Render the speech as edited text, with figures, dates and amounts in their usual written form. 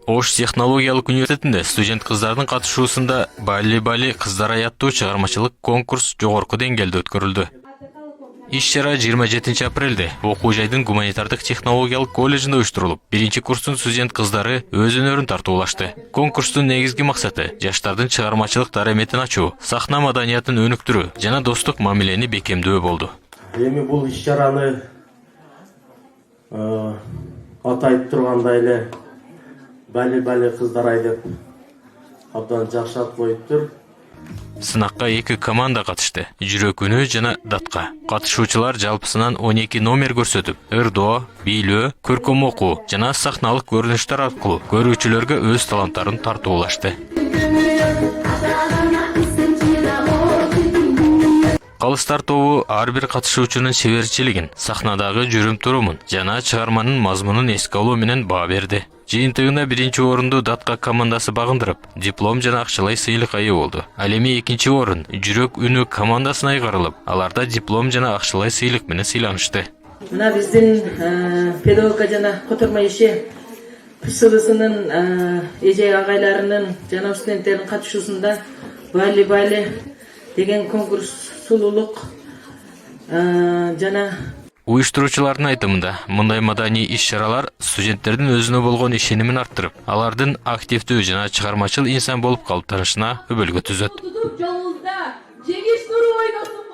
Ош технологиялык университетинде студент кыздардын катышуусунда Бали кыздар аяттуу чыгармачылык конкурс жогорку деңгээлде өткөрүлдү. Иш-чара 27 апрелде окуу жайдын гуманитардык технологиялык колледжинде уюштурулуп, биринчи курстун студент кыздары өз өнөрүн тартуулашты. Конкурстун негизги максаты жаштардын чыгармачылык дараметин ачуу, сахна маданиятын өнүктүрүү жана достук мамилени бекемдөө болду. Эми бул иш-чараны атайып тургандай эле Бали кыздар ай деп абдан жакшы ат коюптур. Сынакка 2 команда катышты. Жүрөк үнү жана датка. Катышуучулар жалпысынан 12 номер көрсөтүп, ырдоо, бийлөө, көркөм окуу жана сахналык көрүнүштөр аркылуу көрүүчүлөргө өз таланттарын тартуулашты. Калыстар тобу ар бир катышуучунун шеберчилигин, сахнадагы жүрүм-турумун жана чыгарманын мазмунун эске алуу менен баа берди. Жыйынтыгында биринчи орунду датка командасы багындырып, диплом жана акчалай сыйлык ыы болду. Ал эми экинчи орун жүрөк үнү командасына айгарылып, аларда диплом жана акчалай сыйлык менен сыйланышты. Мына биздин педагогика жана котормо иши ПСДсынын эже агайларынын жана студенттердин катышуусунда Бали деген конкурс сулуулук жана Уюштуруучулардын айтымында, мындай маданий иш-чаралар студенттердин өзүнө болгон ишенимин арттырып, алардын активдүү жана чыгармачыл инсан болуп калыптанышына өбөлгө түзөт. Жолунда жеңиш нуру ойносын.